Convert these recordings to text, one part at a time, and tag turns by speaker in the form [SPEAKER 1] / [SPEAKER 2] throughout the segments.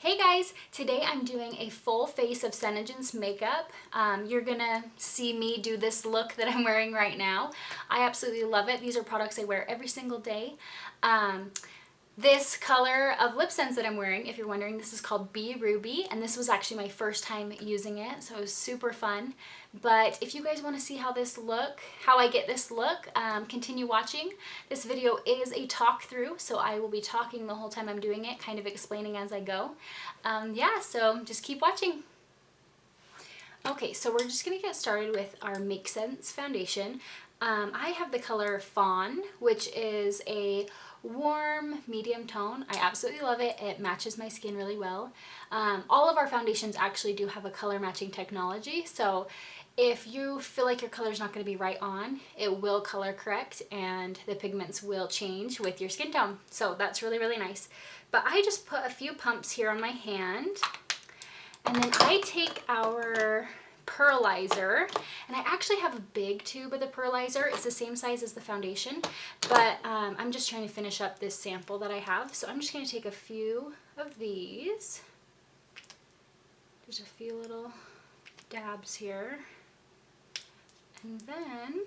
[SPEAKER 1] Hey guys, today I'm doing a full face of SeneGence makeup. You're gonna see me do this look that I'm wearing right now. I absolutely love it. These are products I wear every single day. This color of LipSense that I'm wearing, if you're wondering, this is called Be Ruby, and this was actually my first time using it, so it was super fun. But if you guys want to see how I get this look, continue watching. This video is a talk through, so I will be talking the whole time I'm doing it, kind of explaining as I go. Yeah, so just keep watching. Okay, so we're just gonna get started with our Makesense foundation. I have the color Fawn, which is a warm medium tone. I absolutely love it. It matches my skin really well. All of our foundations actually do have a color matching technology, so if you feel like your color is not going to be right on, it will color correct and the pigments will change with your skin tone. So that's really, really nice. But I just put a few pumps here on my hand, and then I take our pearlizer, and I actually have a big tube of the pearlizer. It's the same size as the foundation, but I'm just trying to finish up this sample that I have. So I'm just going to take a few of these. There's a few little dabs here. And then,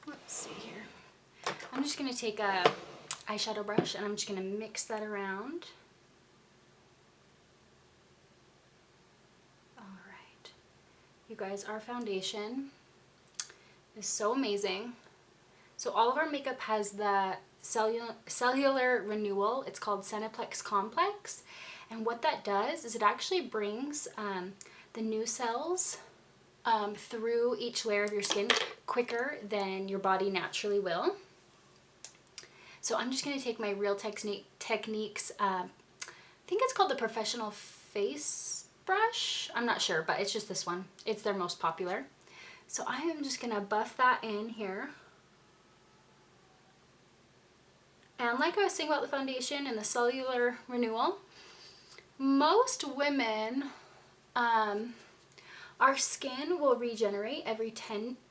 [SPEAKER 1] let's see here. I'm just going to take a eyeshadow brush and I'm just going to mix that around. You guys, our foundation is so amazing. So all of our makeup has the cellular renewal. It's called Cineplex Complex. And what that does is it actually brings the new cells through each layer of your skin quicker than your body naturally will. So I'm just going to take my Real Techniques, I think it's called the Professional Face brush. I'm not sure, but it's just this one. It's their most popular. So I am just going to buff that in here. And like I was saying about the foundation and the cellular renewal, most women, our skin will regenerate every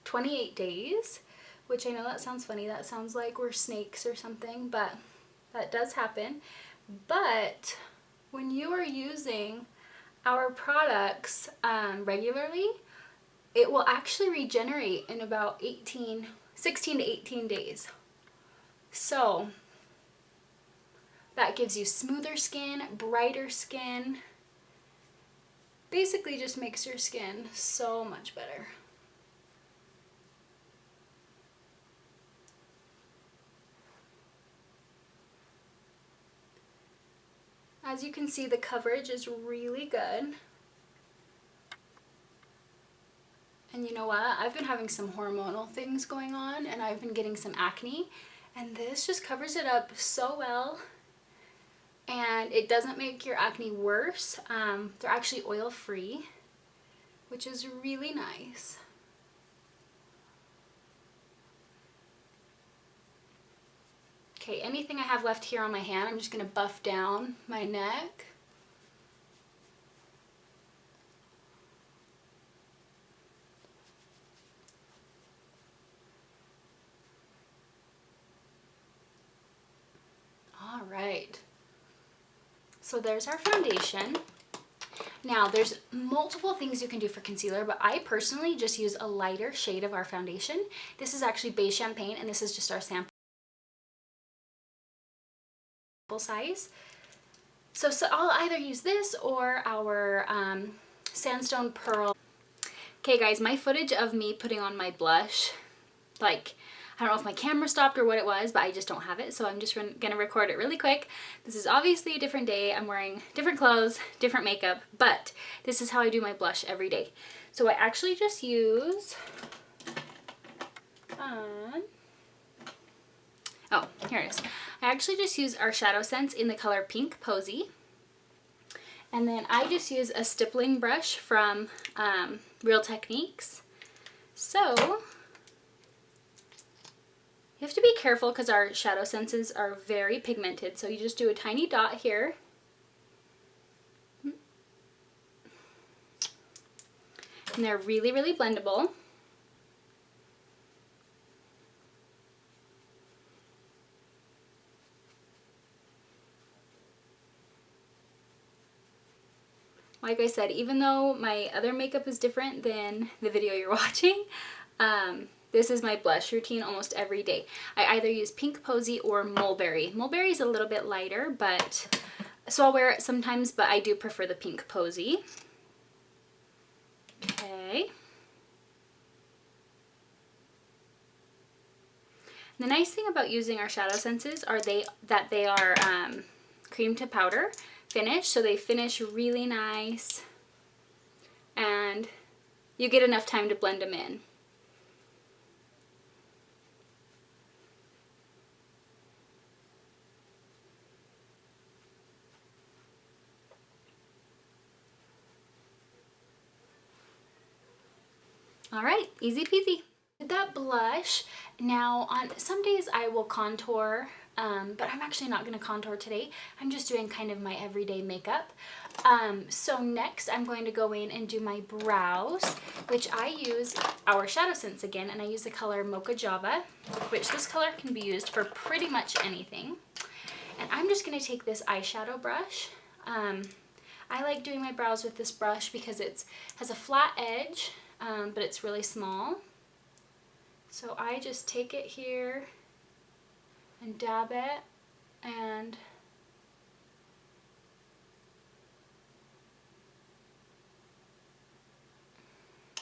[SPEAKER 1] 28 days, which I know that sounds funny. That sounds like we're snakes or something, but that does happen. But when you are using our products regularly, it will actually regenerate in about 16 to 18 days. So that gives you smoother skin, brighter skin, basically just makes your skin so much better. As you can see, the coverage is really good. And you know what? I've been having some hormonal things going on and I've been getting some acne, and this just covers it up so well. And it doesn't make your acne worse. They're actually oil-free, which is really nice. Okay, anything I have left here on my hand, I'm just going to buff down my neck. All right. So there's our foundation. Now there's multiple things you can do for concealer, but I personally just use a lighter shade of our foundation. This is actually Beige Champagne, and this is just our sample size. So I'll either use this or our Sandstone Pearl. Okay guys, my footage of me putting on my blush, like, I don't know if my camera stopped or what it was, but I just don't have it, so I'm just gonna record it really quick. This is obviously a different day. I'm wearing different clothes, different makeup, but this is how I do my blush every day. So I actually just use, oh, here it is. I actually just use our Shadowsense in the color Pink Posey. And then I just use a stippling brush from Real Techniques. So you have to be careful because our Shadowsenses are very pigmented. So you just do a tiny dot here. And they're really, really blendable. Like I said, even though my other makeup is different than the video you're watching, this is my blush routine almost every day. I either use pink Posey or Mulberry. Mulberry is a little bit lighter, but so I'll wear it sometimes, but I do prefer the pink Posey. Okay. The nice thing about using our Shadowsenses are that they are cream to powder finish, so they finish really nice and you get enough time to blend them in. All right, easy peasy. With that blush, now on some days I will contour, but I'm actually not going to contour today. I'm just doing kind of my everyday makeup. So next I'm going to go in and do my brows, which I use our Shadowsense again, and I use the color Mocha Java, which this color can be used for pretty much anything. And I'm just going to take this eyeshadow brush. I like doing my brows with this brush because it has a flat edge, but it's really small. So I just take it here and dab it, and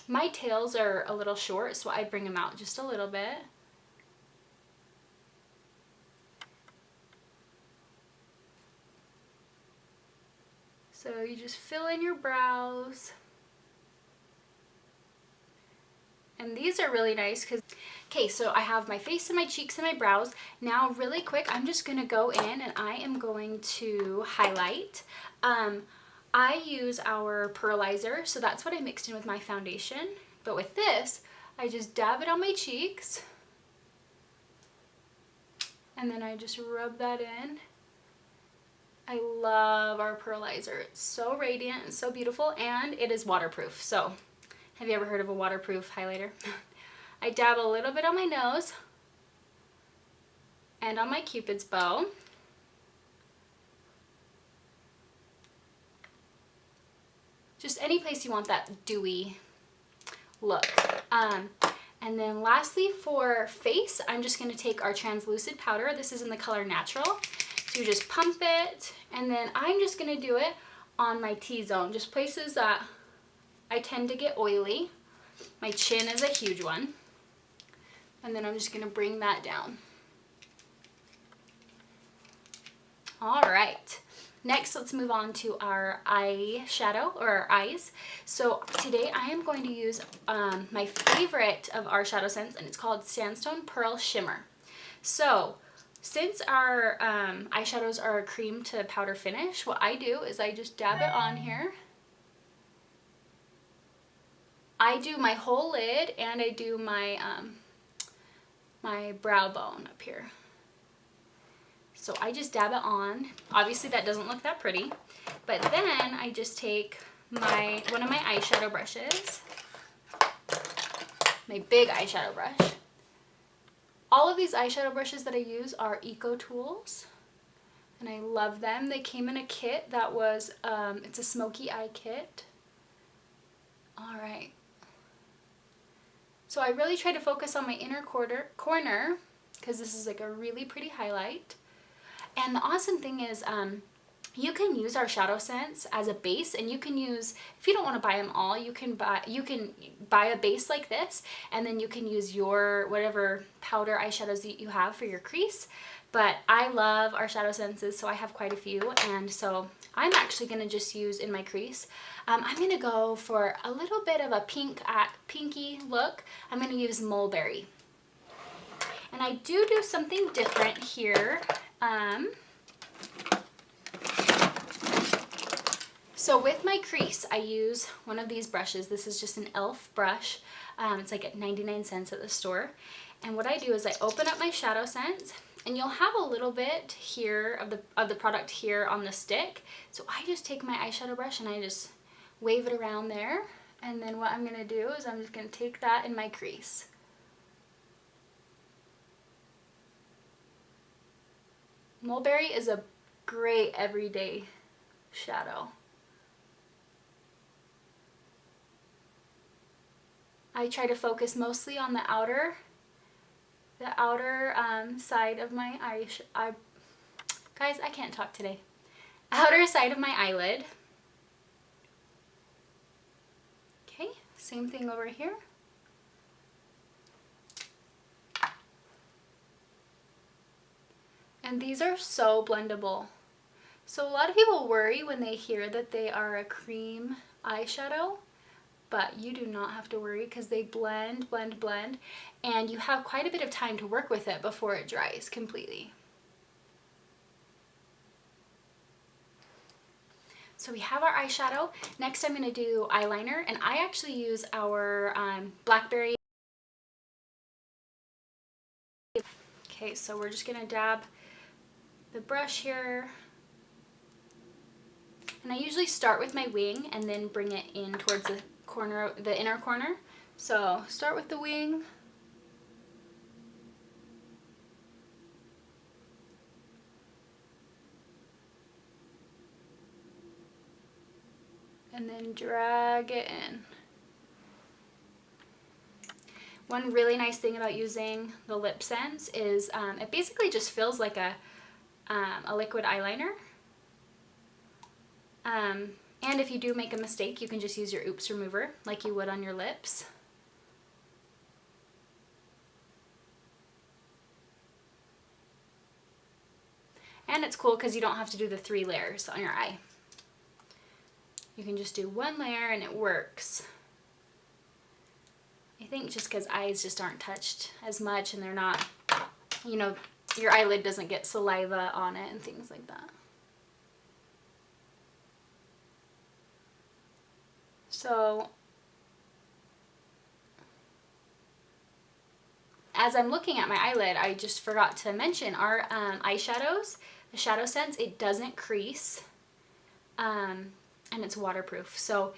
[SPEAKER 1] my tails are a little short, so I bring them out just a little bit. So you just fill in your brows. And these are really nice because, okay, so I have my face and my cheeks and my brows. Now really quick, I'm just going to go in and I am going to highlight. I use our pearlizer, so that's what I mixed in with my foundation. But with this, I just dab it on my cheeks. And then I just rub that in. I love our pearlizer. It's so radiant and so beautiful, and it is waterproof. So have you ever heard of a waterproof highlighter? I dab a little bit on my nose and on my Cupid's bow. Just any place you want that dewy look. And then lastly for face, I'm just going to take our translucid powder. This is in the color Natural. So you just pump it, and then I'm just going to do it on my T-zone, just places that I tend to get oily. My chin is a huge one. And then I'm just going to bring that down. All right. Next, let's move on to our eyeshadow, or our eyes. So today I am going to use my favorite of our Shadowsense, and it's called Sandstone Pearl Shimmer. So since our eyeshadows are a cream to powder finish, what I do is I just dab it on here. I do my whole lid, and I do my my brow bone up here. So I just dab it on. Obviously that doesn't look that pretty, but then I just take one of my eyeshadow brushes, my big eyeshadow brush. All of these eyeshadow brushes that I use are Eco Tools, and I love them. They came in a kit that was, it's a smoky eye kit. All right. So I really try to focus on my inner corner because this is like a really pretty highlight. And the awesome thing is you can use our Shadowsense as a base, and you can use, if you don't want to buy them all, you can buy a base like this, and then you can use your whatever powder eyeshadows that you have for your crease. But I love our Shadowsenses, so I have quite a few, and so I'm actually going to just use in my crease. I'm going to go for a little bit of a pinky look. I'm going to use Mulberry. And I do something different here. So with my crease, I use one of these brushes. This is just an e.l.f. brush. It's like at 99 cents at the store. And what I do is I open up my Shadowsense, and you'll have a little bit here of the product here on the stick. So I just take my eyeshadow brush and I just wave it around there. And then what I'm going to do is I'm just going to take that in my crease. Mulberry is a great everyday shadow. I try to focus mostly on the outer side of my guys, I can't talk today. Outer side of my eyelid. Okay, same thing over here. And these are so blendable. So a lot of people worry when they hear that they are a cream eyeshadow, but you do not have to worry because they blend, blend, blend, and you have quite a bit of time to work with it before it dries completely. So we have our eyeshadow. Next I'm going to do eyeliner, and I actually use our Blackberry. Okay, so we're just going to dab the brush here. And I usually start with my wing and then bring it in towards the corner, the inner corner. So start with the wing. And then drag it in. One really nice thing about using the LipSense is it basically just feels like a liquid eyeliner. And if you do make a mistake, you can just use your oops remover like you would on your lips. And it's cool because you don't have to do the 3 layers on your eye. You can just do 1 layer and it works. I think just because eyes just aren't touched as much and they're not, you know, your eyelid doesn't get saliva on it and things like that. So as I'm looking at my eyelid, I just forgot to mention our eyeshadows, the Shadowsense, it doesn't crease, and it's waterproof. So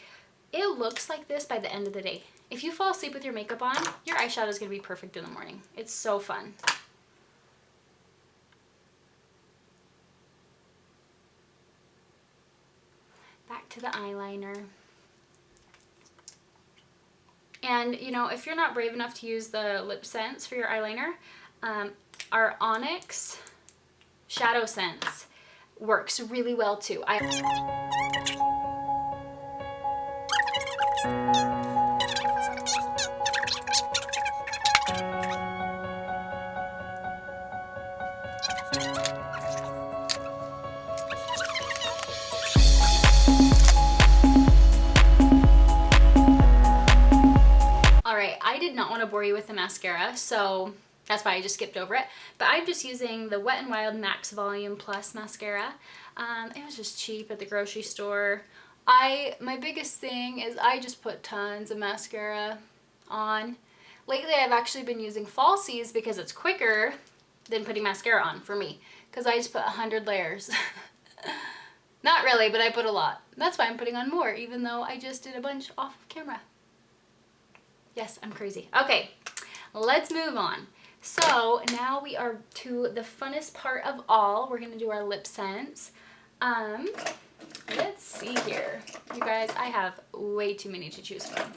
[SPEAKER 1] it looks like this by the end of the day. If you fall asleep with your makeup on, your eyeshadow is going to be perfect in the morning. It's so fun. Back to the eyeliner. And, you know, if you're not brave enough to use the LipSense for your eyeliner, our Onyx Shadowsense works really well too. I did not want to bore you with the mascara, so that's why I just skipped over it. But I'm just using the Wet n Wild Max Volume Plus mascara. It was just cheap at the grocery store. My biggest thing is I just put tons of mascara on. Lately I've actually been using falsies because it's quicker than putting mascara on for me, because I just put 100 layers. Not really, but I put a lot. That's why I'm putting on more, even though I just did a bunch off of camera. Yes, I'm crazy. Okay, let's move on. So now we are to the funnest part of all. We're gonna do our LipSense. Let's see here. You guys, I have way too many to choose from.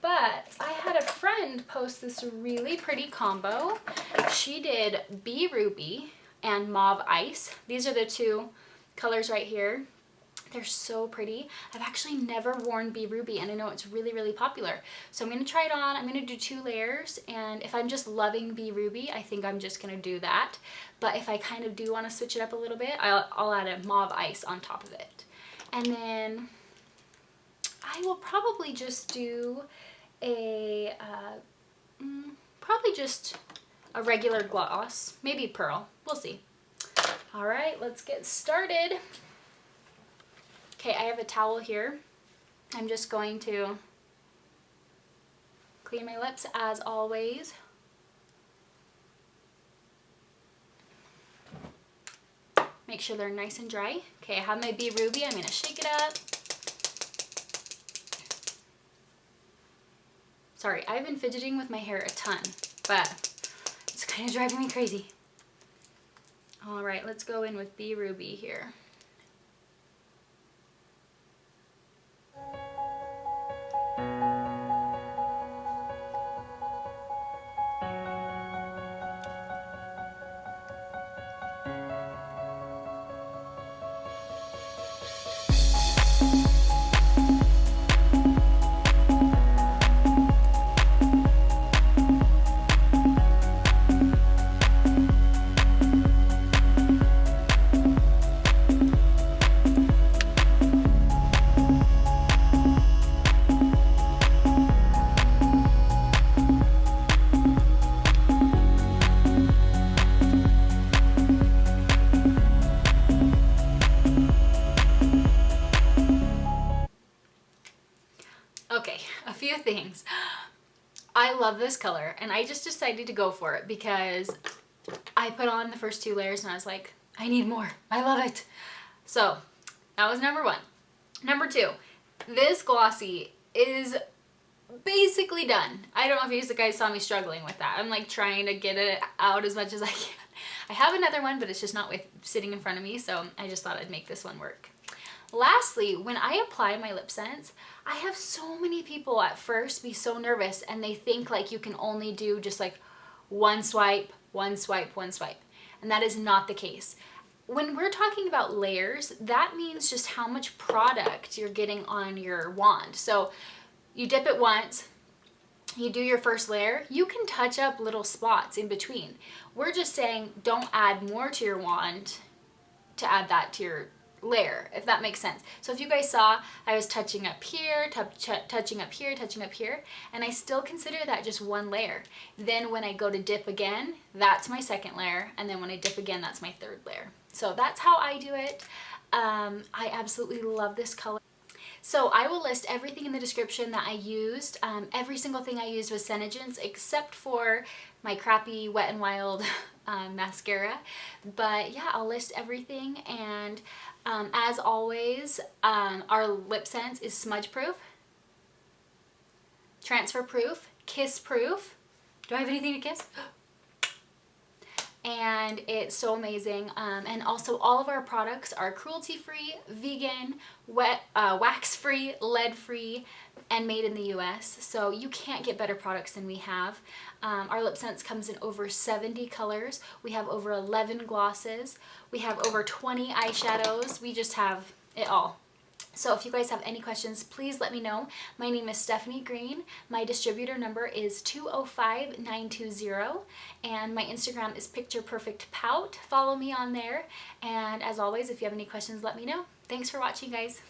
[SPEAKER 1] But I had a friend post this really pretty combo. She did Bee Ruby and Mauve Ice. These are the 2 colors right here. They're so pretty. I've actually never worn Bee Ruby, and I know it's really, really popular. So I'm going to try it on. I'm going to do 2 layers, and if I'm just loving Bee Ruby, I think I'm just going to do that. But if I kind of do want to switch it up a little bit, I'll add a Mauve Ice on top of it. And then I will probably just do a, probably just a regular gloss, maybe Pearl. We'll see. All right, let's get started. Okay, I have a towel here. I'm just going to clean my lips as always. Make sure they're nice and dry. Okay, I have my Bee Ruby. I'm going to shake it up. Sorry, I've been fidgeting with my hair a ton, but it's kind of driving me crazy. All right, let's go in with Bee Ruby here. things. I love this color, and I just decided to go for it because I put on the first 2 layers and I was like, I need more. I love it. So that was number 1. Number 2, this glossy is basically done. I don't know if you guys saw me struggling with that. I'm like trying to get it out as much as I can. I have another one, but it's just not sitting in front of me, so I just thought I'd make this one work. Lastly, when I apply my LipSense, I have so many people at first be so nervous and they think like you can only do just like one swipe, one swipe, one swipe. And that is not the case. When we're talking about layers, that means just how much product you're getting on your wand. So you dip it once, you do your first layer, you can touch up little spots in between. We're just saying don't add more to your wand to add that to your layer, if that makes sense. So if you guys saw, I was touching up here, touching up here, touching up here, and I still consider that just one layer. Then when I go to dip again, that's my second layer, and then when I dip again, that's my third layer. So that's how I do it. I absolutely love this color. So I will list everything in the description that I used. Every single thing I used was SeneGence except for my crappy Wet n Wild mascara. But yeah, I'll list everything. And as always, our LipSense is smudge proof, transfer proof, kiss proof. Do I have anything to kiss? And it's so amazing. And also all of our products are cruelty-free, vegan, wax-free, lead-free, and made in the US. So you can't get better products than we have. Our LipSense comes in over 70 colors. We have over 11 glosses. We have over 20 eyeshadows. We just have it all. So if you guys have any questions, please let me know. My name is Stephanie Green. My distributor number is 205920, and my Instagram is pictureperfectpout. Follow me on there. And as always, if you have any questions, let me know. Thanks for watching, guys.